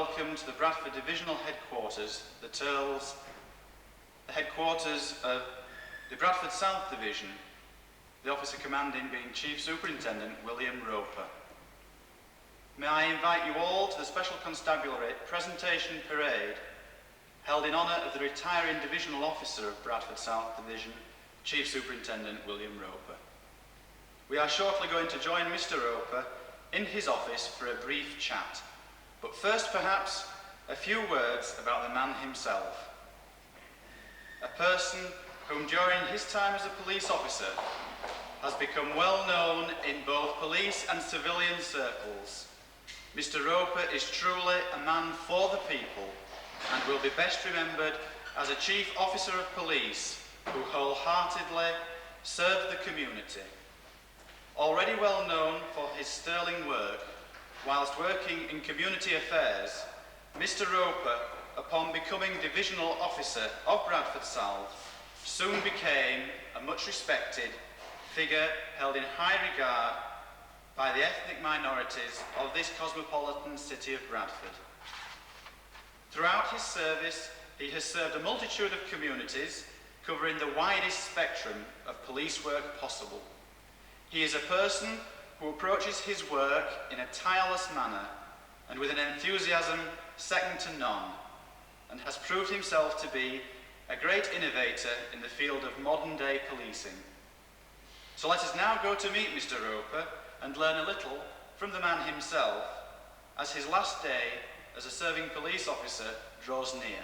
welcome to the Bradford Divisional Headquarters, the headquarters of the Bradford South Division, the officer commanding being Chief Superintendent William Roper. May I invite you all to the Special Constabulary Presentation Parade held in honour of the retiring Divisional Officer of Bradford South Division, Chief Superintendent William Roper. We are shortly going to join Mr. Roper in his office for a brief chat. But first, perhaps, a few words about the man himself. A person whom during his time as a police officer has become well known in both police and civilian circles. Mr. Roper is truly a man for the people and will be best remembered as a Chief Officer of Police who wholeheartedly served the community. Already well known for his sterling work, whilst working in community affairs, Mr. Roper, upon becoming Divisional Officer of Bradford South, soon became a much respected figure held in high regard by the ethnic minorities of this cosmopolitan city of Bradford. Throughout his service, he has served a multitude of communities, covering the widest spectrum of police work possible. He is a person who approaches his work in a tireless manner and with an enthusiasm second to none, and has proved himself to be a great innovator in the field of modern-day policing. So let us now go to meet Mr. Roper and learn a little from the man himself as his last day as a serving police officer draws near.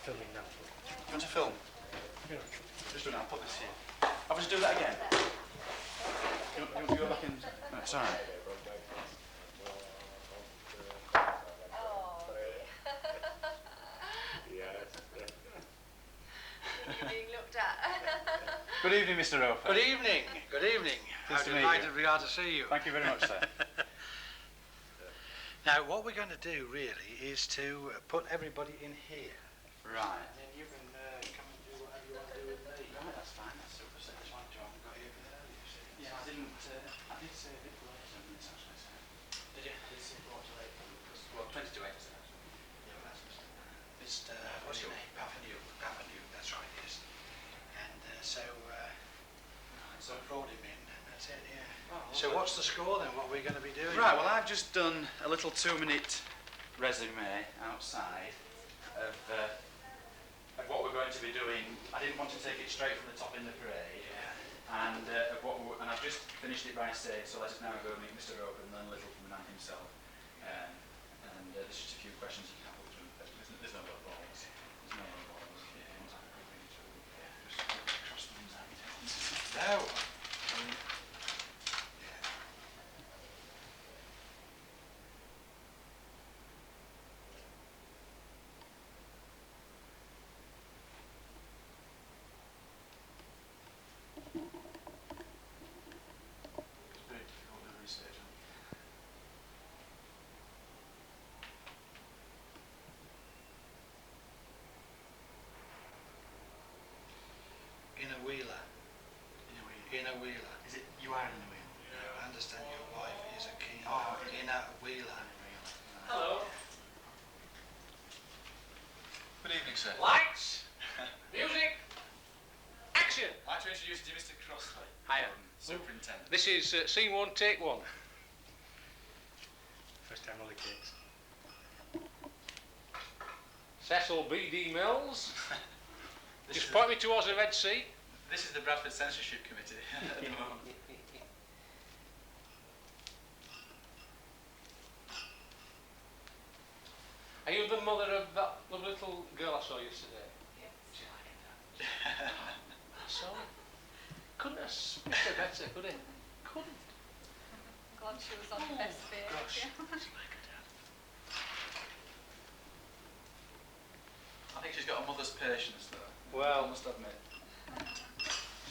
Filming now. Do you want to film? Yeah. Just do it now, put this here. I'll just do that again. You want to go back in? No, it's alright. Being looked at. Good evening, Mr. Roper. Good evening. Good evening. How Nice to meet delighted you. we are to see you. Thank you very much, sir. Now, what we're going to do really is to put everybody in here. Right. And then you can come and do whatever you want to do with me. Right, that's fine. That's super. So I haven't got you earlier. Yeah, I didn't. I did say a bit for later than this actually. So. Did you? I did say 4 to 8. Well, 20 to 8. Yeah, well, that's what's your name? Avenue. Avenue, that's right, yes. And so brought him in, and that's it, yeah. Oh, So what's the score then? What are we going to be doing? Right, well, I've just done a little 2-minute resume outside of what we're going to be doing. I didn't want to take it straight from the top in the parade. Yeah. And and I've just finished it by saying, so let us now go meet Mr. Roper and learn a little from the man himself. There's just a few questions you can put through. There's no balls. There's no balls. Just cross them out. No. It's very difficult to research on. In a wheeler. In a wheeler. Is it, you are in the wheel? I understand your wife is a keen Okay. in a wheeler. Hello. Good evening, sir. Lights, music, action. I'd like to introduce you to Mr. Crossley. Hiya. Superintendent. This is scene 1, take 1. First time on the kids. Cecil B.D. Mills. This Just is- point me towards the red seat. This is the Bradford Censorship Committee at the moment. Are you the mother of that lovely little girl I saw yesterday? Yes. She like that. I saw it. Couldn't have spit better, could it? Couldn't. Glad she was on the best Gosh, behaviour. it's like a dad. I think she's got a mother's patience, though. Well- I must admit.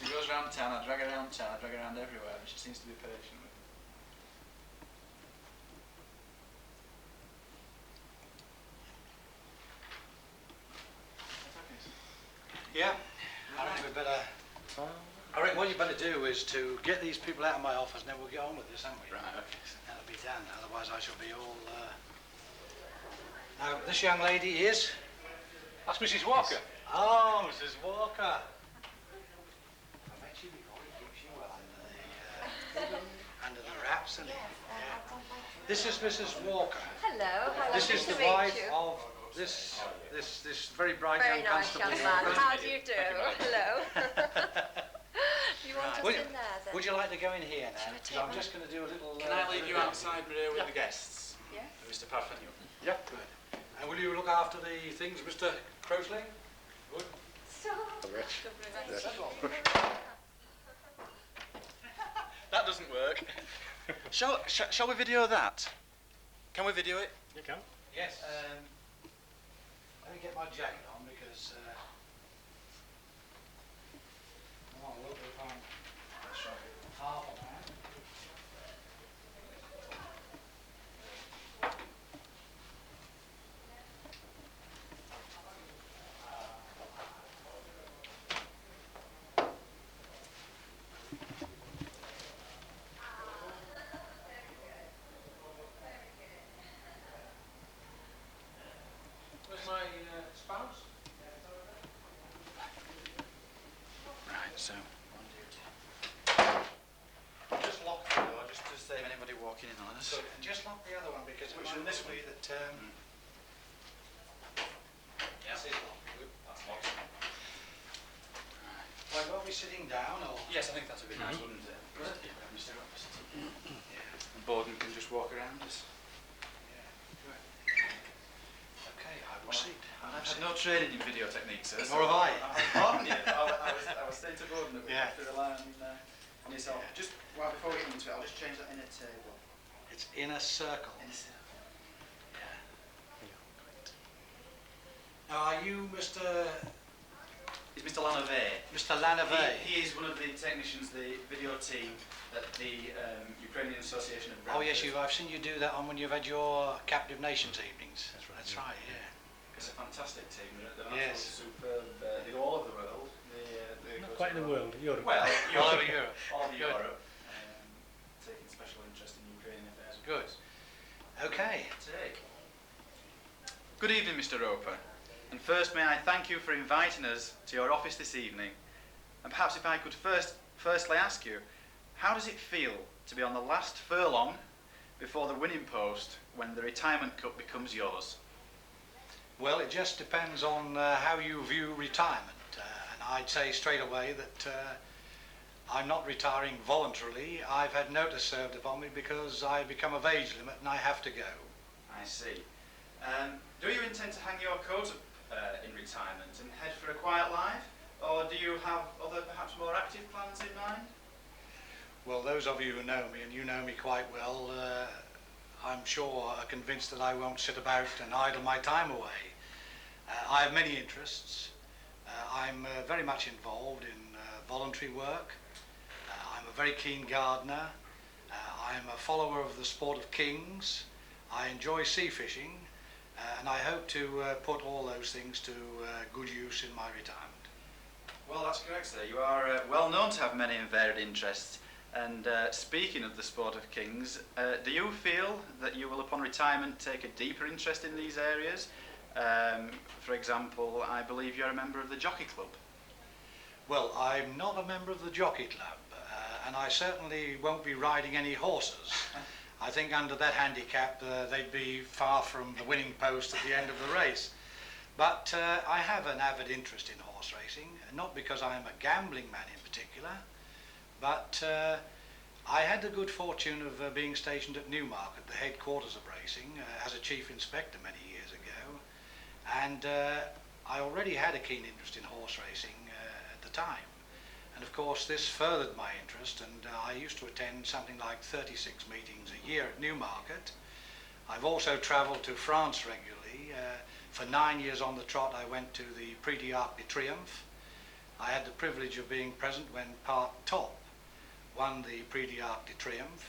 She goes around town, I drag her around town, I drag her around everywhere, and she seems to be patient with me. Yeah. I reckon we better. I reckon what you better do is to get these people out of my office, and then we'll get on with this, haven't we? Right, okay. That'll be done. Otherwise, I shall be all. Now, this young lady is. That's Mrs. Walker. Oh, Mrs. Walker. I met you before. He keeps you well under the wraps, isn't he? Yeah. This is Mrs. Walker. Hello, how This lovely is to the meet wife you. of this very bright Very young nice constable. young man. How do you do? Hello. You want us Would, in there then? would you like to go in here now? Shall I 'Cause take I'm my- just going to do a little. Can I leave you outside with the guests? Yes. Mr. Parfenio. Yep. Good. And will you look after the things, Mr. Crosling? Good. So That doesn't work. Shall we video that? Can we video it? You can. Yes. Let me get my jacket on because. Oh, look if I'm half a man. Where's my spouse? Right, so. Just lock the door, just to save anybody walking in on us. Good. And just lock the other one because it Which might one? This be that. Yeah. That's it, locked. Good. That's locked. Well, won't be sitting down or. Yes, I think that's a bit nice, wouldn't it? Mr. Opposite. And Borden can just walk around us. Okay, I will sit. I've had no training in video techniques, sir. Nor have I. Pardon you. I was saying to Borden that we Yeah. have to rely on yourself. Just before we come into it, I'll just change that inner table. It's in a circle. Inner table. Now, are you Mr. It's Mr. Lanové. Mr. Lanové? He is one of the technicians, the video team at the Ukrainian Association of Bradford. Oh yes, I've seen you do that on when you've had your Captive Nations evenings. That's right. Yeah. It's a fantastic team. They're Yes. absolutely superb. They go all over the world. They Not go quite to in the world, Europe. Well, All over Europe. All over Good. Europe. Taking special interest in Ukrainian affairs. of Good. course. Okay. Take. Good evening, Mr. Roper. And first, may I thank you for inviting us to your office this evening. And perhaps if I could firstly ask you, how does it feel to be on the last furlong before the winning post when the retirement cup becomes yours? Well, it just depends on how you view retirement. And I'd say straight away that I'm not retiring voluntarily. I've had notice served upon me because I've become of age limit and I have to go. I see. Do you intend to hang your coat up in retirement and head for a quiet life? Or do you have other, perhaps more active plans in mind? Well, those of you who know me, and you know me quite well, I'm sure are convinced that I won't sit about and idle my time away. I have many interests. I'm very much involved in voluntary work. I'm a very keen gardener. I'm a follower of the sport of kings. I enjoy sea fishing. And I hope to put all those things to good use in my retirement. Well, that's correct, sir. You are well known to have many and varied interests. And speaking of the sport of kings, do you feel that you will, upon retirement, take a deeper interest in these areas? For example, I believe you're a member of the Jockey Club. Well, I'm not a member of the Jockey Club, and I certainly won't be riding any horses. I think under that handicap, they'd be far from the winning post at the end of the race. But I have an avid interest in horse racing, not because I'm a gambling man in particular, but I had the good fortune of being stationed at Newmarket, the headquarters of racing, as a chief inspector many years ago, and I already had a keen interest in horse racing at the time. And of course this furthered my interest, and I used to attend something like 36 meetings a year at Newmarket. I've also travelled to France regularly. For 9 years on the trot I went to the Prix d'Arc de Triomphe. I had the privilege of being present when Park Top won the Prix d'Arc de Triomphe.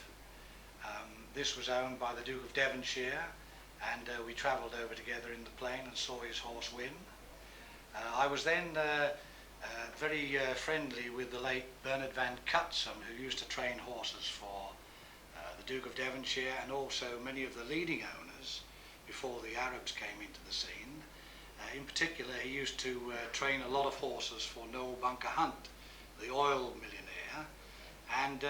This was owned by the Duke of Devonshire, and we travelled over together in the plane and saw his horse win. I was then very friendly with the late Bernard van Cutsum, who used to train horses for the Duke of Devonshire and also many of the leading owners before the Arabs came into the scene. In particular, he used to train a lot of horses for Noel Bunker Hunt, the oil millionaire, and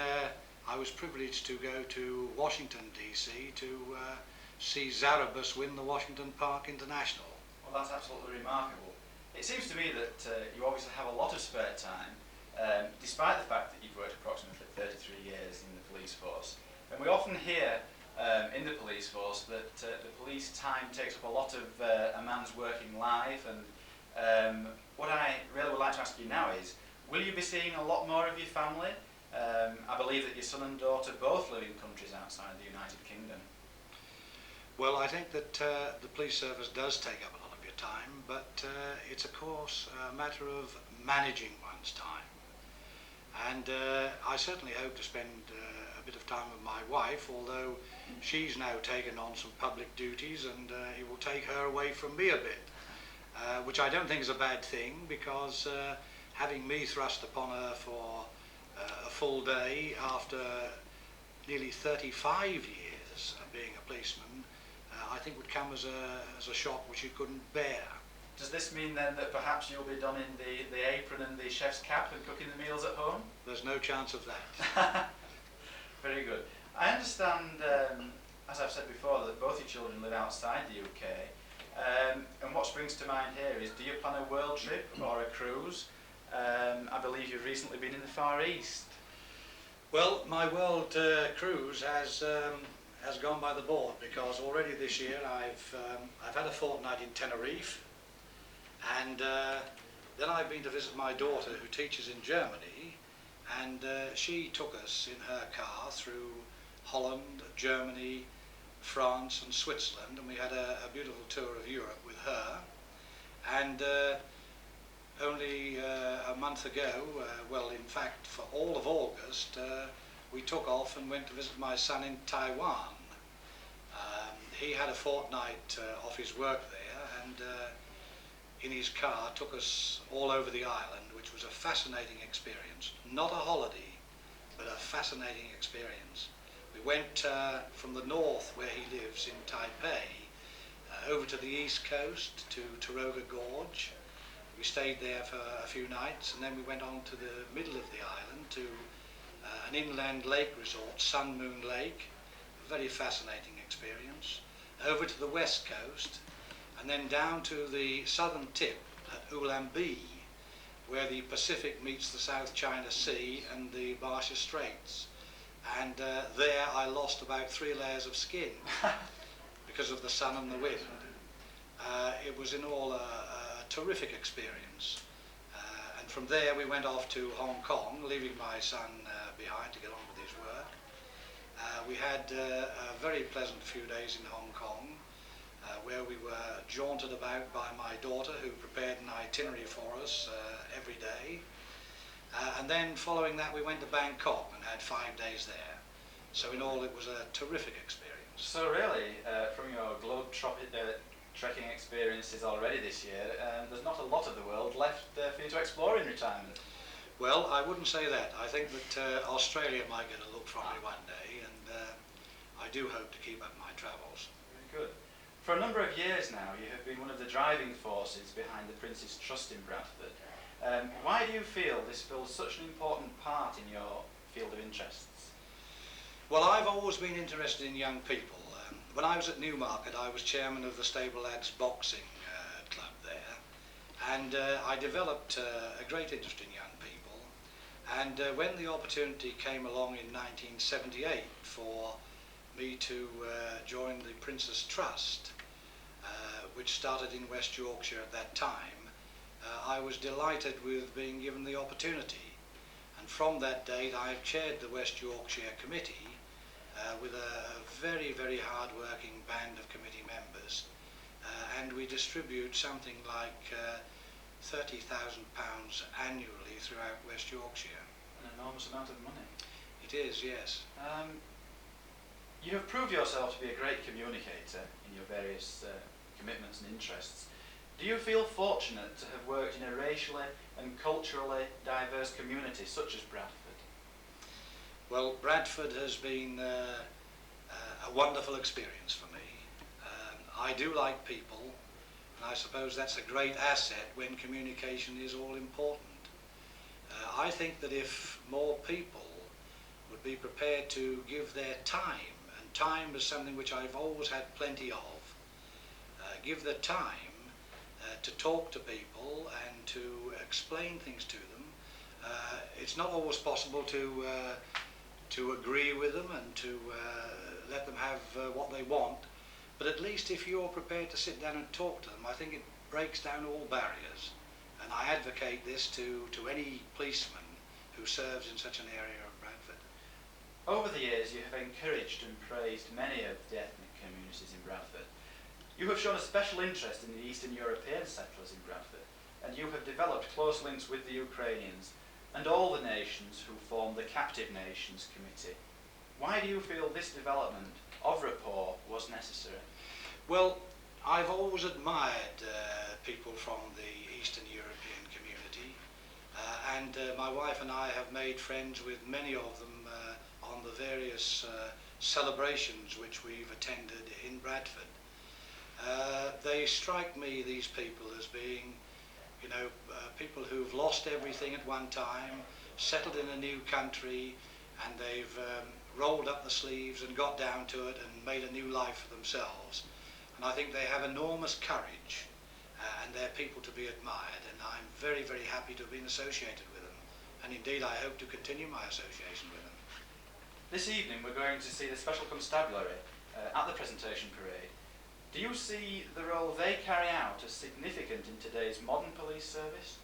I was privileged to go to Washington DC to see Zarabas win the Washington Park International. Well, that's absolutely remarkable. It seems to me that you obviously have a lot of spare time, despite the fact that you've worked approximately 33 years in the police force. And we often hear in the police force that the police time takes up a lot of a man's working life, and what I really would like to ask you now is, will you be seeing a lot more of your family? I believe that your son and daughter both live in countries outside the United Kingdom. Well, I think that the police service does take up a lot of your time, but it's of course a matter of managing one's time. And I certainly hope to spend a bit of time with my wife, although she's now taken on some public duties and it will take her away from me a bit, which I don't think is a bad thing, because having me thrust upon her for a full day after nearly 35 years of being a policeman, I think would come as a shock which you couldn't bear. Does this mean then that perhaps you'll be donning the apron and the chef's cap and cooking the meals at home? There's no chance of that. Very good. I understand, as I've said before, that both your children live outside the UK. And what springs to mind here is, do you plan a world trip or a cruise? I believe you've recently been in the Far East. Well, my world cruise has gone by the board, because already this year I've had a fortnight in Tenerife, and then I've been to visit my daughter who teaches in Germany, and she took us in her car through Holland, Germany, France and Switzerland, and we had a beautiful tour of Europe with her. And only a month ago, well, in fact for all of August, we took off and went to visit my son in Taiwan. He had a fortnight off his work there, and in his car took us all over the island, which was a fascinating experience. Not a holiday, but a fascinating experience. We went from the north, where he lives in Taipei, over to the east coast to Taroga Gorge. We stayed there for a few nights, and then we went on to the middle of the island to an inland lake resort, Sun Moon Lake, a very fascinating experience. Over to the west coast, and then down to the southern tip at Ulambi, where the Pacific meets the South China Sea and the Barsha Straits. And there I lost about 3 layers of skin because of the sun and the wind. It was in all a terrific experience. And from there we went off to Hong Kong, leaving my son behind to get on with his work. We had a very pleasant few days in Hong Kong, where we were jaunted about by my daughter, who prepared an itinerary for us every day. And then following that we went to Bangkok and had 5 days there. So in all it was a terrific experience. So really, from your trekking experiences already this year, there's not a lot of the world left for you to explore in retirement. Well, I wouldn't say that. I think that Australia might get a look from me one day, and I do hope to keep up my travels. Very good. For a number of years now, you have been one of the driving forces behind the Prince's Trust in Bradford. Why do you feel this fills such an important part in your field of interests? Well, I've always been interested in young people. When I was at Newmarket, I was chairman of the Stable Lads Boxing Club there, and I developed a great interest in young people. And when the opportunity came along in 1978 for me to join the Prince's Trust, which started in West Yorkshire at that time, I was delighted with being given the opportunity. And from that date I've chaired the West Yorkshire Committee with a very, very hard-working band of committee members, and we distribute something like £30,000 annually throughout West Yorkshire. An enormous amount of money. It is, yes. You have proved yourself to be a great communicator in your various commitments and interests. Do you feel fortunate to have worked in a racially and culturally diverse community such as Bradford? Well, Bradford has been a wonderful experience for me. I do like people, and I suppose that's a great asset when communication is all important. I think that if more people would be prepared to give their time, and time is something which I've always had plenty of, give the time to talk to people and to explain things to them. It's not always possible to agree with them and to let them have what they want, but at least if you're prepared to sit down and talk to them, I think it breaks down all barriers. And I advocate this to any policeman who serves in such an area of Bradford. Over the years, you have encouraged and praised many of the ethnic communities in Bradford. You have shown a special interest in the Eastern European settlers in Bradford, and you have developed close links with the Ukrainians and all the nations who form the Captive Nations Committee. Why do you feel this development of rapport was necessary? Well, I've always admired people from the Eastern European community, and my wife and I have made friends with many of them on the various celebrations which we've attended in Bradford. They strike me, these people, as being, you know, people who've lost everything at one time, settled in a new country, and they've rolled up the sleeves and got down to it and made a new life for themselves. And I think they have enormous courage, and they're people to be admired, and I'm very, very happy to have been associated with them. And indeed, I hope to continue my association with them. This evening we're going to see the Special Constabulary at the presentation parade. Do you see the role they carry out as significant in today's modern police service?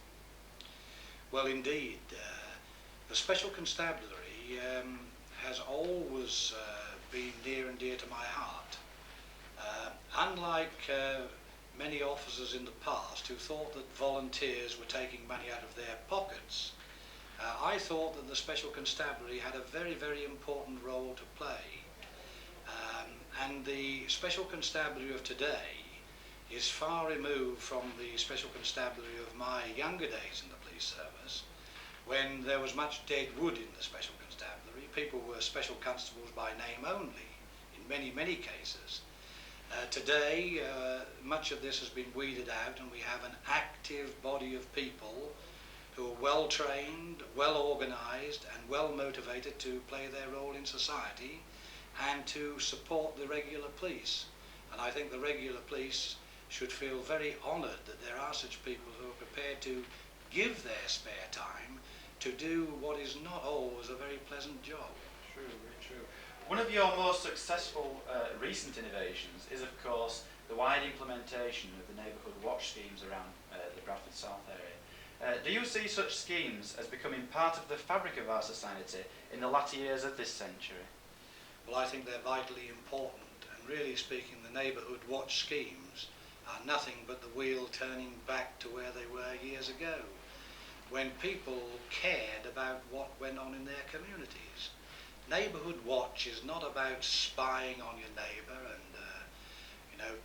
Well, indeed. The Special Constabulary has always been near and dear to my heart. Unlike many officers in the past who thought that volunteers were taking money out of their pockets, I thought that the Special Constabulary had a very, very important role to play. And the Special Constabulary of today is far removed from the Special Constabulary of my younger days in the police service, when there was much dead wood in the Special Constabulary. People were Special Constables by name only, in many, many cases. Today, much of this has been weeded out, and we have an active body of people who are well trained, well organised, and well motivated to play their role in society and to support the regular police. And I think the regular police should feel very honoured that there are such people who are prepared to give their spare time to do what is not always a very pleasant job. True, very true. One of your most successful recent innovations is, of course, the wide implementation of the neighbourhood watch schemes around the Bradford South area. Do you see such schemes as becoming part of the fabric of our society in the latter years of this century? Well, I think they're vitally important, and really speaking, the neighbourhood watch schemes are nothing but the wheel turning back to where they were years ago, when people cared about what went on in their communities. Neighbourhood watch is not about spying on your neighbour and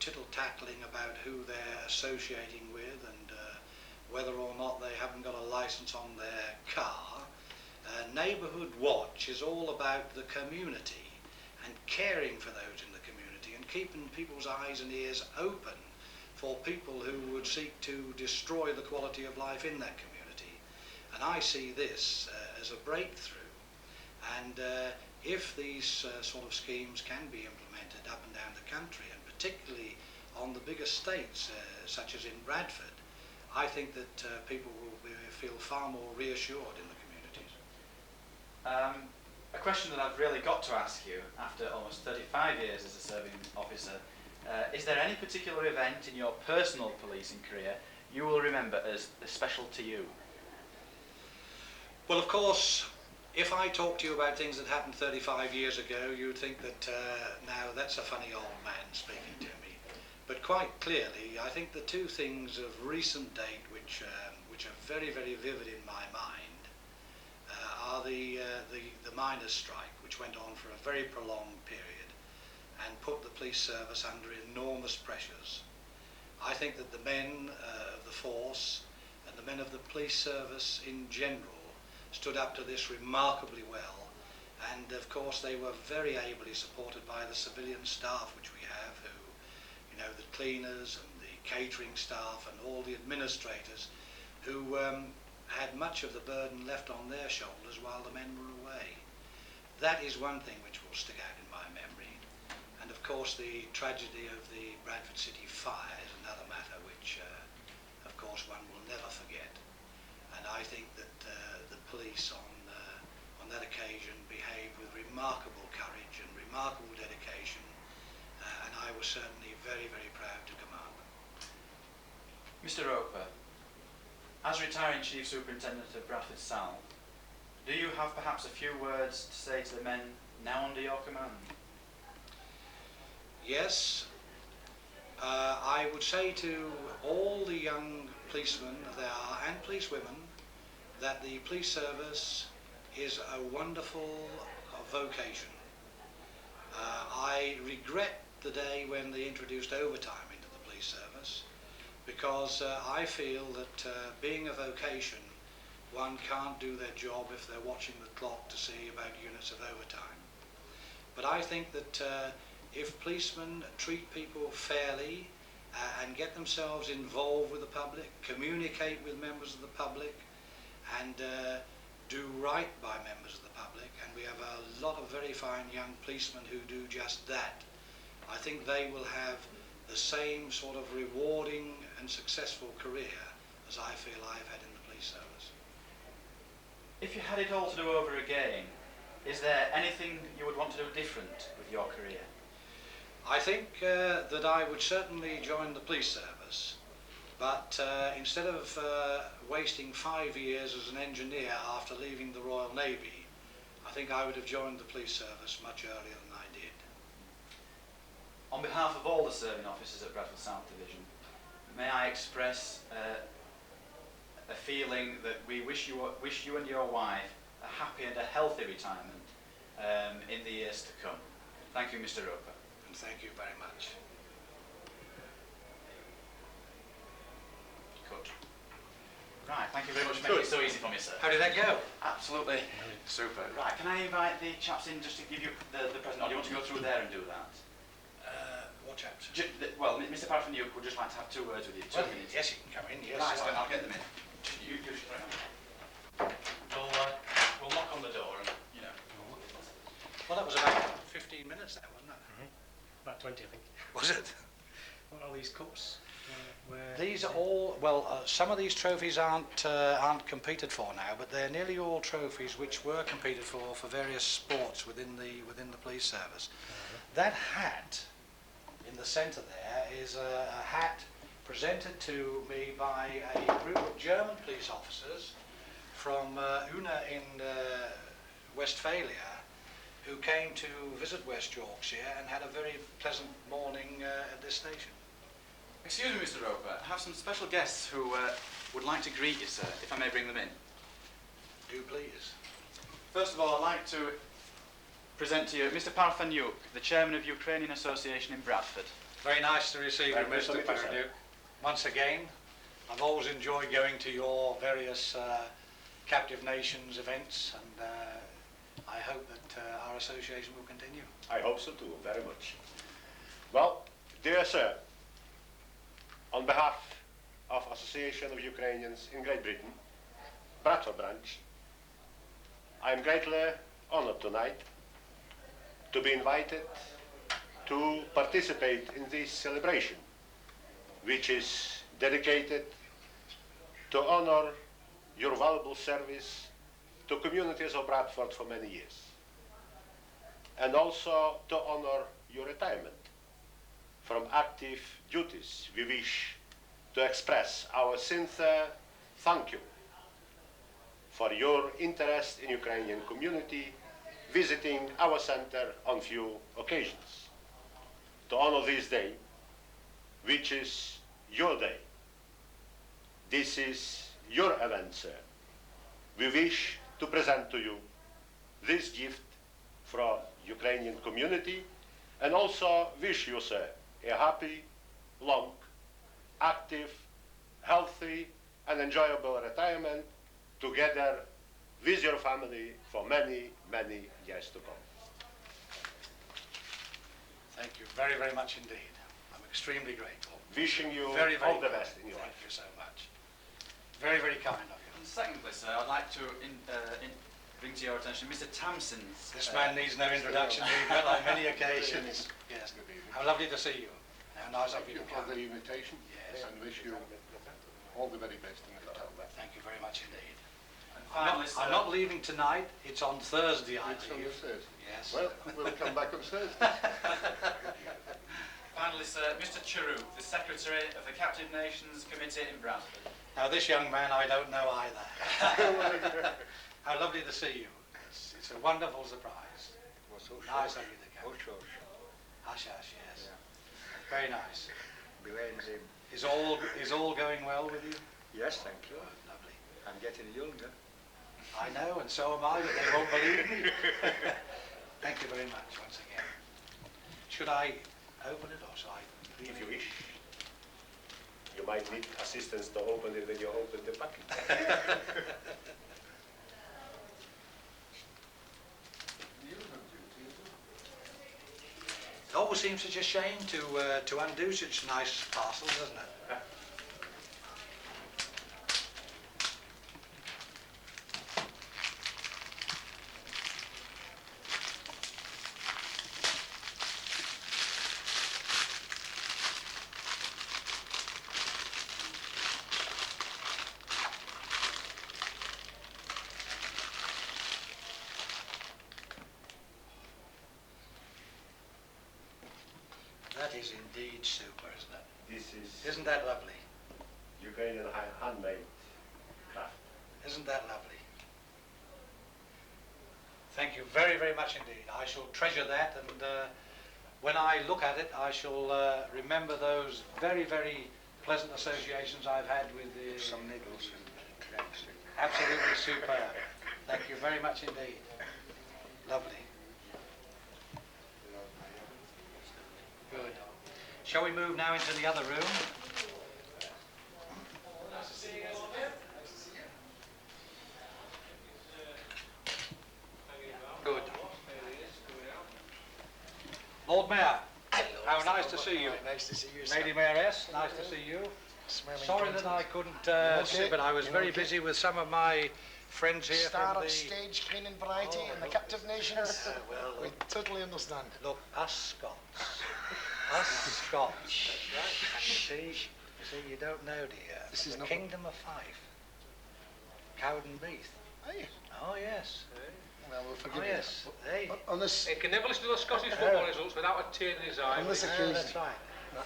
tittle-tattling about who they're associating with and whether or not they haven't got a licence on their car. Neighbourhood watch is all about the community and caring for those in the community and keeping people's eyes and ears open for people who would seek to destroy the quality of life in that community. And I see this as a breakthrough. And if these sort of schemes can be implemented up and down the country, and particularly on the big estates such as in Bradford, I think that people will feel far more reassured in the communities. A question that I've really got to ask you after almost 35 years as a serving officer, is there any particular event in your personal policing career you will remember as special to you? Well, of course, if I talk to you about things that happened 35 years ago, you'd think that now that's a funny old man speaking to me. But quite clearly, I think the two things of recent date which are very, very vivid in my mind are the miners' strike, which went on for a very prolonged period and put the police service under enormous pressures. I think that the men of the force the men of the police service in general stood up to this remarkably well, and of course they were very ably supported by the civilian staff which we have, who, you know, the cleaners and the catering staff and all the administrators who had much of the burden left on their shoulders while the men were away. That is one thing which will stick out in my memory. And of course the tragedy of the Bradford City fire is another matter which of course one will never forget. And I think that the police on that occasion behaved with remarkable courage and remarkable dedication, and I was certainly very, very proud to command them. Mr. Roper, as retiring Chief Superintendent of Bradford South, do you have perhaps a few words to say to the men now under your command? Yes, I would say to all the young policemen there are, and policewomen, that the police service is a wonderful vocation. I regret the day when they introduced overtime into the police service, because I feel that being a vocation, one can't do their job if they're watching the clock to see about units of overtime. But I think that if policemen treat people fairly and get themselves involved with the public, communicate with members of the public, and do right by members of the public, and we have a lot of very fine young policemen who do just that, I think they will have the same sort of rewarding and successful career as I feel I've had in the police service. If you had it all to do over again, is there anything you would want to do different with your career? I think that I would certainly join the police service, but instead of wasting 5 years as an engineer after leaving the Royal Navy, I think I would have joined the police service much earlier than I did. On behalf of all the serving officers at Bradford South Division, may I express a feeling that we wish you and your wife a happy and a healthy retirement in the years to come. Thank you, Mr. Roper. And thank you very much. Good. Right, thank you very much for making it so easy for me, sir. How did that go? Absolutely super. Right, can I invite the chaps in just to give you the present, or do you want to go through there and do that? What chaps? Well, Mr. Parfenuk would just like to have 2 words with you. 2 minutes. Yes, you can come in, yes. Right, I'll get them in. You should bring them. We'll knock on the door and, you know. Well, that was about 15 minutes there, wasn't it? About 20, I think. Was it? What are these cups? These are all, well, some of these trophies aren't competed for now, but they're nearly all trophies which were competed for various sports within the police service. That hat in the centre there is a hat presented to me by a group of German police officers from aoun in Westphalia, who came to visit West Yorkshire and had a very pleasant morning at this station. Excuse me, Mr. Roper. I have some special guests who would like to greet you, sir, if I may bring them in. Do please. First of all, I'd like to present to you Mr. Parfenuk, the chairman of Ukrainian Association in Bradford. Very nice to receive you, Very nice to Mr. meet you, sir. Parfenuk. Once again, I've always enjoyed going to your various captive nations events, and I hope that our association will continue. I hope so too, very much. Well, dear sir, on behalf of Association of Ukrainians in Great Britain, Bradford branch, I am greatly honored tonight to be invited to participate in this celebration, which is dedicated to honor your valuable service to communities of Bradford for many years, and also to honor your retirement from active duties. We wish to express our sincere thank you for your interest in Ukrainian community, visiting our center on few occasions. To honor this day, which is your day. This is your event, sir. We wish to present to you this gift from Ukrainian community, and also wish you, sir, a happy, long, active, healthy, an enjoyable retirement together with your family for many, many years to come. Thank you very, very much indeed. I'm extremely grateful. Wishing you Very, very all the kind. best in your Thank life. you so much. Very, very kind of you. And secondly, sir, I'd like to bring to your attention Mr. Tamson's. This man needs no introduction. We've met on many occasions. Yes. How lovely to see you. How nice of you to for come. the invitation. Yes. And wish you all the very best in the town. Thank you very much indeed. And finally, I'm not leaving tonight. It's on Thursday, I It's on believe. the Thursday. Yes. Well, we'll come back on Thursday. Finally, sir, Mr. Chiru, the Secretary of the Captive Nations Committee in Bradford. Now, this young man I don't know either. How lovely to see you. It's a wonderful surprise. Nice of you to come. Hush, hush, yes. Very nice. Is all going well with you? Yes, thank you. Good, lovely. I'm getting younger. I know, and so am I, but they won't believe me. Thank you very much once again. Should I open it or shall I leave If you it? wish. You might need assistance to open it when you open the packet. It always seems such a shame to undo such nice parcels, doesn't it? That is indeed super, isn't it? This is Isn't that lovely? Ukrainian handmade craft. Isn't that lovely? Thank you very, very much indeed. I shall treasure that, and when I look at it, I shall remember those very, very pleasant associations I've had with the... Some niggles and cracks. Absolutely superb. Thank you very much indeed. Lovely. Good. Shall we move now into the other room? Good. Lord Mayor, how nice to see you. Nice to see you, Lady Mayoress, nice to see you. Smelling Sorry good. that I couldn't okay? sit, but I was You very okay? busy with some of my friends here Star from of the... stage cleaning variety in the captive nations. well, We totally understand. Look, us Scots. See, you don't know, dear. This is the not- Kingdom of Fife. Cowdenbeath. Hey, Oh, yes. well, we'll forgive Oh, you. yes. Hey. On this, He can never listen to the Scottish football results without a tear in his eye. on this Oh, occasion, that's right.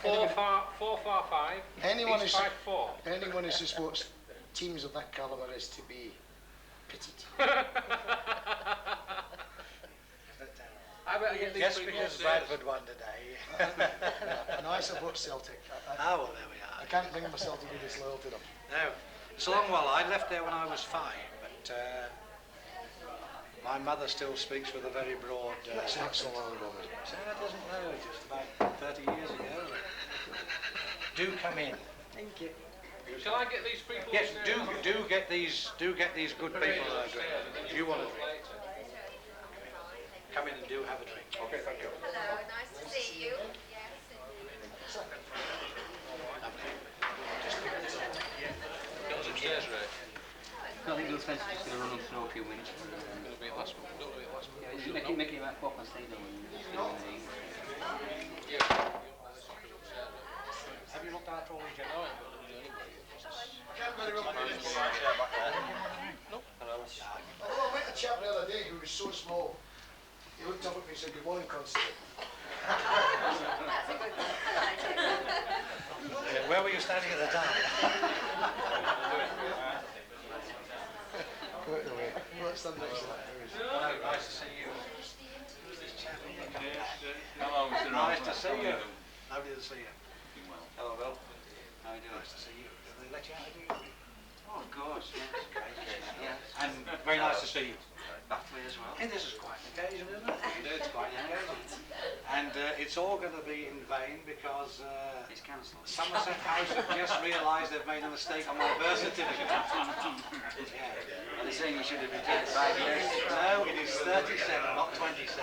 4-5. anyone Each who 5-4. anyone who supports teams of that calibre is to be pitied. I better get these Just people because upstairs. Bradford won today. And I support Celtic. I Oh, well, there we I are. can't bring myself to be disloyal to them. No, it's a long while. I left there when I was 5, but my mother still speaks with a very broad That's not so accent. long ago, is it? So that doesn't know, just about 30 years ago. Do come in. Thank you. Shall I get these people Yes, upstairs? do get these good people a drink. Do you want a drink? Come in and do have a drink. Okay, thank you. Hello, nice to see you. Yes. Get us upstairs, Ray. I think those fences just going to run them through a few minutes. Don't be last one. Don't be last one. Yeah, just make it about 4 past 8 though. Have you looked after all these gentlemen? Although I met a chap the other day who was so small, he looked up at me and said, "Good morning, Constable." Where were you standing at the time? Go out of the way. Well, stand next to that. Hello, nice to see you. Hello, Mr. Nice to see you. Lovely to see you. Well. Hello, Bill. How are you doing? Nice to see you. Did they let you out of here? Oh, of course, yes. Great. And very nice to see you. That way as well. This is quite an occasion, isn't it? It's quite an occasion. And it's all going to be in vain because It's cancelled. Somerset House have just realised they've made a mistake on my birth certificate. Yeah. Are they saying you should have retained 5 years? No, it is 37, not 27.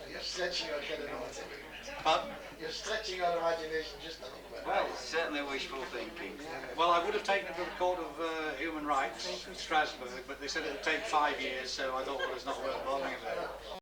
You're stretching your credibility. But, You're stretching your imagination just a little bit. Well, certainly wishful thinking. well, I would have taken it to the Court of Human Rights in Strasbourg, but they said it would take 5 years, so I thought, well, it's not worth bothering about it.